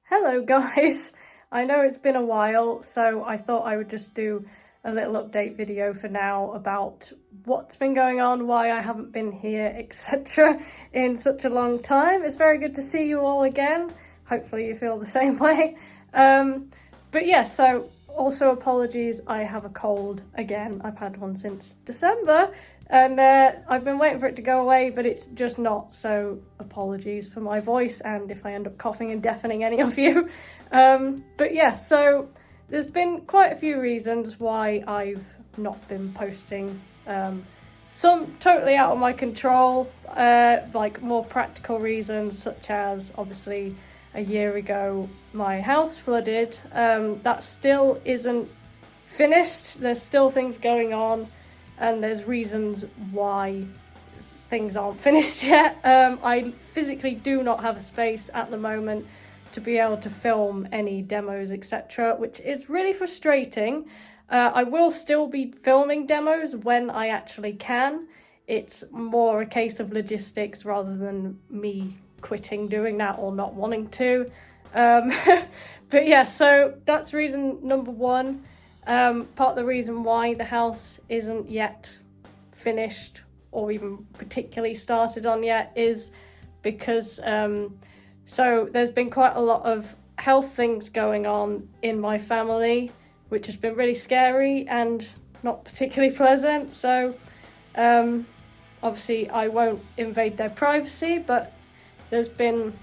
Hello guys, I know it's been a while, so I thought I would just do a little update video for now about what's been going on, why I haven't been here, etc. in such a long time. It's very good to see you all again. Hopefully you feel the same way. But yeah, so also apologies, I have a cold again. I've had one since December and I've been waiting for it to go away, but it's just not, so apologies for my voice and if I end up coughing and deafening any of you. But yeah, so there's been quite a few reasons why I've not been posting. Some totally out of my control, like more practical reasons, such as obviously a year ago my house flooded. That still isn't finished. There's still things going on and there's reasons why things aren't finished yet. I physically do not have a space at the moment to be able to film any demos, etc., which is really frustrating. I will still be filming demos when I actually can. It's more a case of logistics rather than me quitting doing that or not wanting to. But yeah, so that's reason number one. Part of the reason why the house isn't yet finished or even particularly started on yet is because so there's been quite a lot of health things going on in my family, which has been really scary and not particularly pleasant. So obviously I won't invade their privacy, but there's been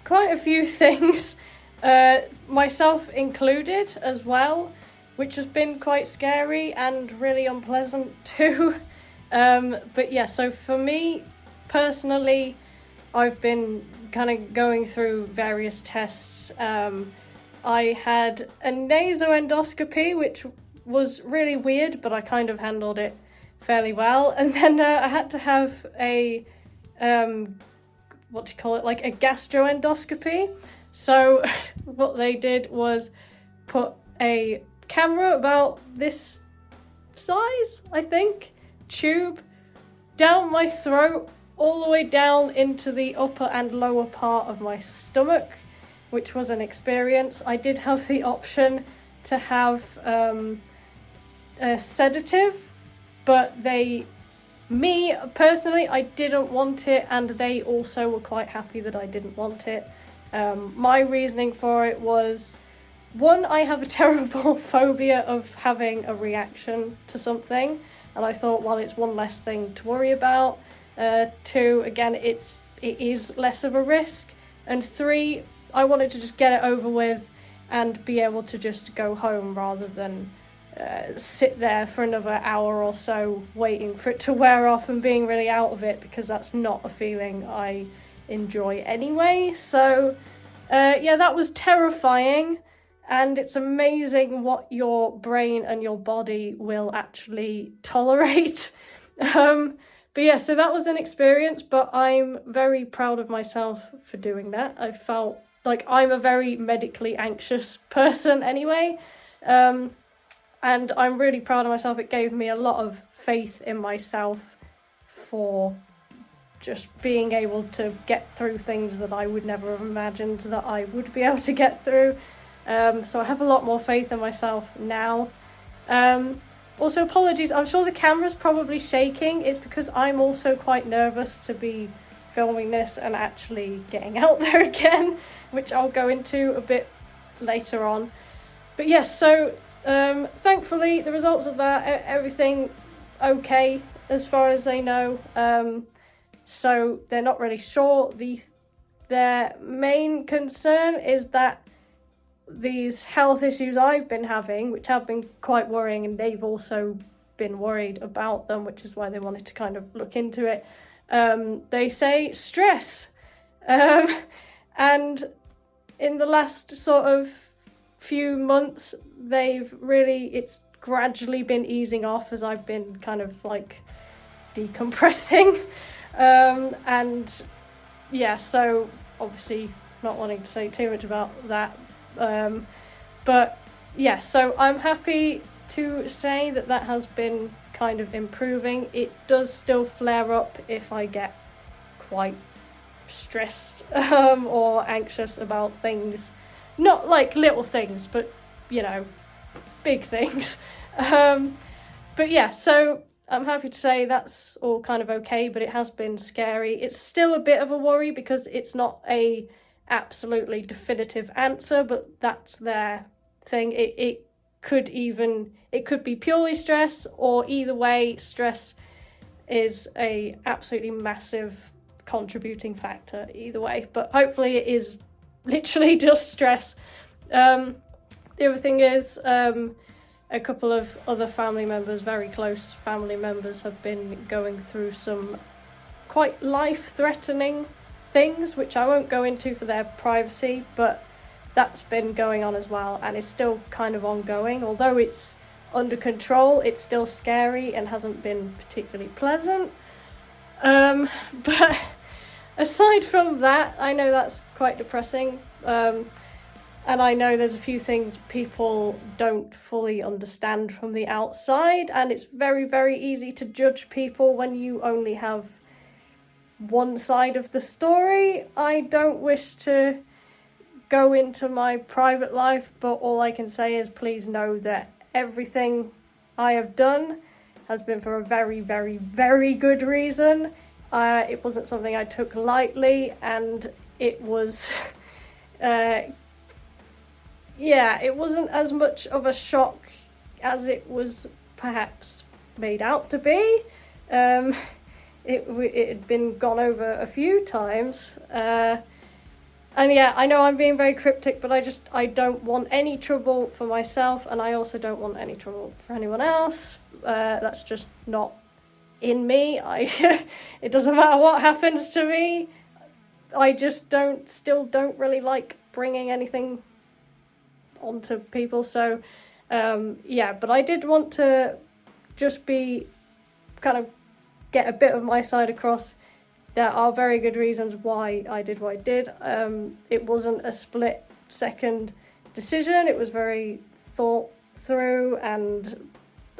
quite a few things, myself included as well, which has been quite scary and really unpleasant too. But yeah, so for me personally, I've been kind of going through various tests. I had a nasoendoscopy, which was really weird, but I kind of handled it fairly well. And then I had to have a, like a gastroendoscopy. So what they did was put a camera about this size, I think, tube down my throat, all the way down into the upper and lower part of my stomach, which was an experience. I did have the option to have a sedative, but me personally, I didn't want it, and they also were quite happy that I didn't want it. My reasoning for it was, one, I have a terrible phobia of having a reaction to something, and I thought, well, it's one less thing to worry about. Two, again, it is less of a risk. And three, I wanted to just get it over with and be able to just go home rather than sit there for another hour or so waiting for it to wear off and being really out of it, because that's not a feeling I enjoy anyway. So yeah, that was terrifying, and it's amazing what your brain and your body will actually tolerate. But yeah, so that was an experience, but I'm very proud of myself for doing that. I felt like I'm a very medically anxious person anyway, and I'm really proud of myself. It gave me a lot of faith in myself for just being able to get through things that I would never have imagined that I would be able to get through. So I have a lot more faith in myself now. Also, apologies, I'm sure the camera's probably shaking. It's because I'm also quite nervous to be filming this and actually getting out there again, which I'll go into a bit later on. But yes, so thankfully the results of that, everything okay as far as they know. So they're not really sure. Their main concern is that these health issues I've been having, which have been quite worrying, and they've also been worried about them, which is why they wanted to kind of look into it. They say stress. And in the last sort of few months, it's gradually been easing off as I've been kind of like decompressing. And yeah, so obviously not wanting to say too much about that. But yeah, so I'm happy to say that has been kind of improving. It does still flare up if I get quite stressed or anxious about things, Not like little things, but, you know, big things. But yeah, so I'm happy to say that's all kind of okay, but it has been scary. It's still a bit of a worry because it's not a absolutely definitive answer, but that's their thing. It could be purely stress, or either way, stress is a absolutely massive contributing factor either way, but hopefully it is literally just stress. The other thing is, a couple of other family members, very close family members, have been going through some quite life-threatening things, which I won't go into for their privacy, but that's been going on as well, and is still kind of ongoing. Although it's under control, it's still scary and hasn't been particularly pleasant. But aside from that, I know that's quite depressing. And I know there's a few things people don't fully understand from the outside, and it's very, very easy to judge people when you only have one side of the story. I don't wish to go into my private life, but all I can say is please know that everything I have done has been for a very, very, very good reason. It wasn't something I took lightly, and it was... yeah, it wasn't as much of a shock as it was perhaps made out to be. It had been gone over a few times. And yeah, I know I'm being very cryptic, but I don't want any trouble for myself, and I also don't want any trouble for anyone else. That's just not in me. It doesn't matter what happens to me. I just still don't really like bringing anything onto people, so yeah, but I did want to just kind of get a bit of my side across. There are very good reasons why I did what I did. It wasn't a split second decision, it was very thought through, and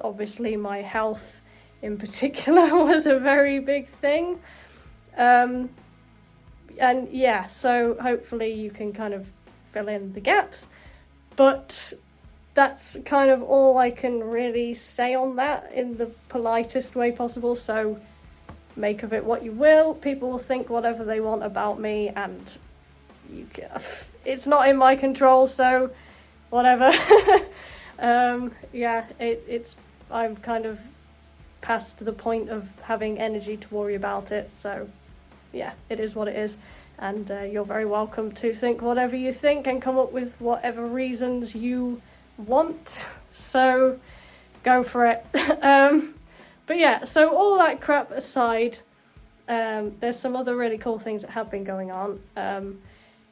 obviously my health in particular was a very big thing. And yeah, so hopefully you can kind of fill in the gaps. But that's kind of all I can really say on that in the politest way possible, so make of it what you will. People will think whatever they want about me, and it's not in my control, so whatever. Yeah, I'm kind of past the point of having energy to worry about it, so yeah, it is what it is. And you're very welcome to think whatever you think and come up with whatever reasons you want. So go for it. But yeah, so all that crap aside, there's some other really cool things that have been going on.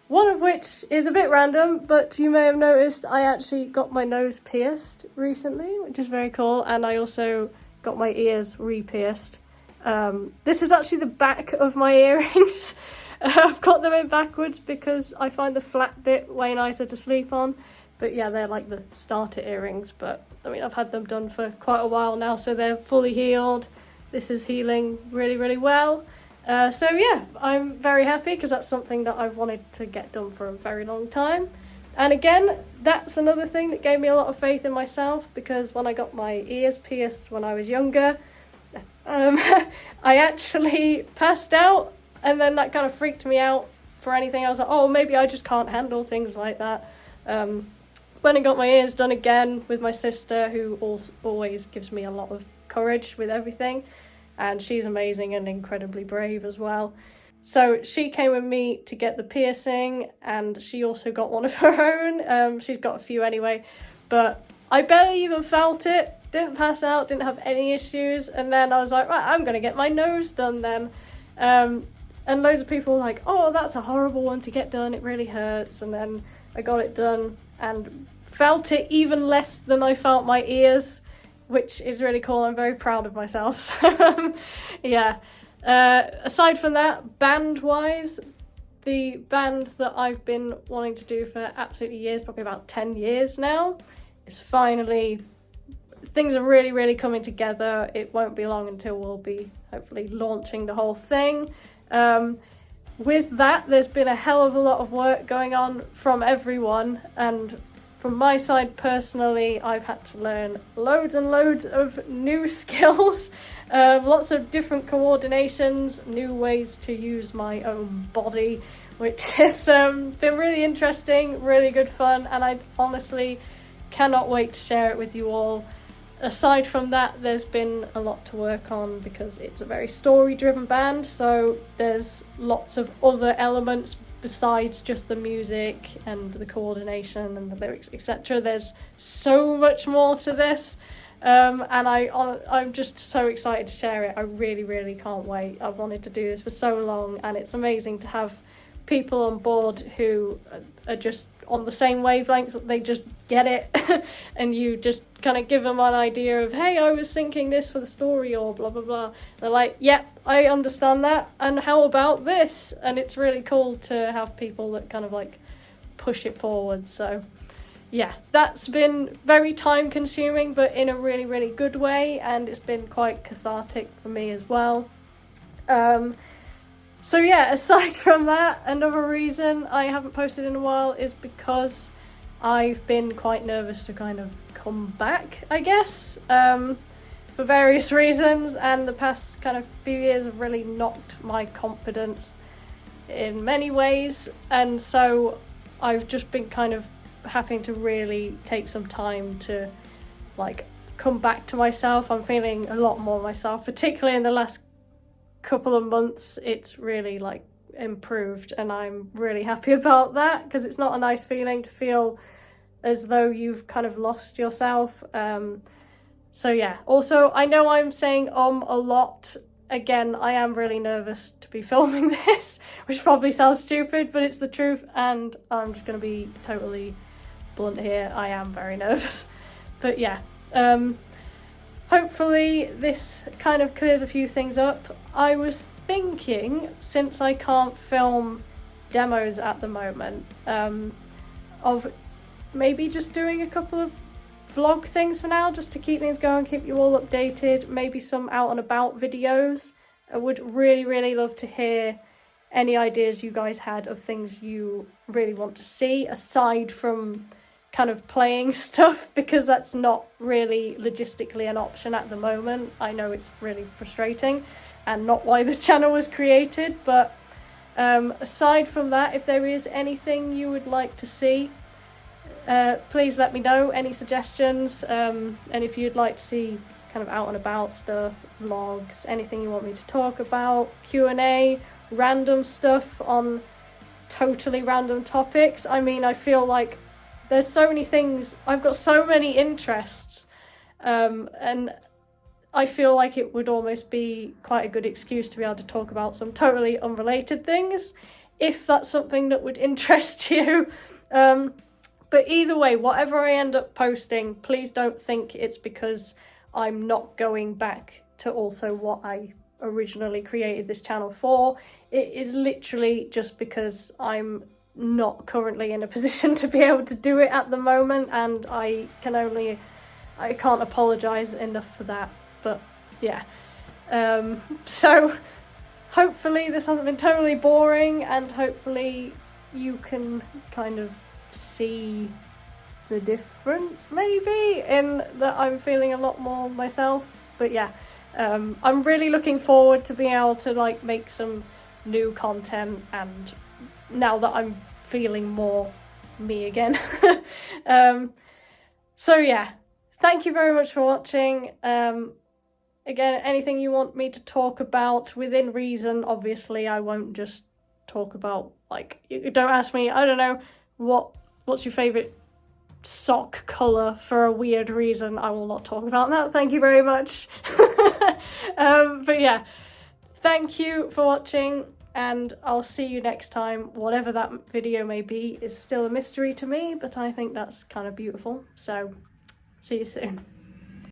One of which is a bit random, but you may have noticed I actually got my nose pierced recently, which is very cool. And I also got my ears re-pierced. This is actually the back of my earrings. I've got them in backwards because I find the flat bit way nicer to sleep on. But yeah, they're like the starter earrings. But I mean, I've had them done for quite a while now, so they're fully healed. This is healing really, really well. So yeah, I'm very happy because that's something that I've wanted to get done for a very long time. And again, that's another thing that gave me a lot of faith in myself, because when I got my ears pierced when I was younger, I actually passed out, and then that kind of freaked me out for anything. I was like, oh, maybe I just can't handle things like that. When I got my ears done again with my sister, who always gives me a lot of courage with everything, and she's amazing and incredibly brave as well. So she came with me to get the piercing, and she also got one of her own. She's got a few anyway, but I barely even felt it, didn't pass out, didn't have any issues, and then I was like, right, I'm gonna get my nose done then. And loads of people were like, oh, that's a horrible one to get done, it really hurts. And then I got it done and felt it even less than I felt my ears, which is really cool. I'm very proud of myself. So, yeah. Aside from that, band-wise, the band that I've been wanting to do for absolutely years, probably about 10 years now, is finally... Things are really, really coming together. It won't be long until we'll be hopefully launching the whole thing. with that, there's been a hell of a lot of work going on from everyone, and from my side personally, I've had to learn loads and loads of new skills, lots of different coordinations, new ways to use my own body, which has been really interesting, really good fun, and I honestly cannot wait to share it with you all. Aside from that, there's been a lot to work on because it's a very story-driven band, so there's lots of other elements besides just the music and the coordination and the lyrics, etc. There's so much more to this, and I'm just so excited to share it. I really, really can't wait. I've wanted to do this for so long, and it's amazing to have people on board who are just on the same wavelength. They just get it and you just kind of give them an idea of, hey, I was thinking this for the story, or blah blah blah. They're like, yep, I understand that, and how about this? And it's really cool to have people that kind of like push it forward. So yeah, that's been very time consuming, but in a really, really good way, and it's been quite cathartic for me as well. So yeah, aside from that, another reason I haven't posted in a while is because I've been quite nervous to kind of come back, I guess, for various reasons, and the past kind of few years have really knocked my confidence in many ways, and so I've just been kind of having to really take some time to like come back to myself. I'm feeling a lot more myself, particularly in the last couple of months. It's really like improved, and I'm really happy about that, because it's not a nice feeling to feel as though you've kind of lost yourself. So yeah, also I know I'm saying a lot. Again, I am really nervous to be filming this, which probably sounds stupid, but it's the truth, and I'm just going to be totally blunt here. I am very nervous. But yeah, hopefully this kind of clears a few things up. I was thinking, since I can't film demos at the moment, of maybe just doing a couple of vlog things for now, just to keep things going, keep you all updated, maybe some out and about videos. I would really, really love to hear any ideas you guys had of things you really want to see, aside from kind of playing stuff, because that's not really logistically an option at the moment. I know it's really frustrating and not why the channel was created, but aside from that, if there is anything you would like to see, please let me know, any suggestions, and if you'd like to see kind of out and about stuff, vlogs, anything you want me to talk about, Q&A, random stuff on totally random topics. I mean, I feel like there's so many things, I've got so many interests, and I feel like it would almost be quite a good excuse to be able to talk about some totally unrelated things, if that's something that would interest you. But either way, whatever I end up posting, please don't think it's because I'm not going back to also what I originally created this channel for. It is literally just because I'm not currently in a position to be able to do it at the moment, and I can't apologise enough for that. But yeah, so hopefully this hasn't been totally boring, and hopefully you can kind of see the difference maybe in that I'm feeling a lot more myself. But yeah, I'm really looking forward to being able to like make some new content, and now that I'm feeling more me again. So yeah, thank you very much for watching. Again, anything you want me to talk about within reason, obviously I won't just talk about, like, don't ask me, I don't know, what's your favourite sock colour for a weird reason. I will not talk about that, thank you very much. But yeah, thank you for watching, and I'll see you next time. Whatever that video may be is still a mystery to me, but I think that's kind of beautiful. So, see you soon.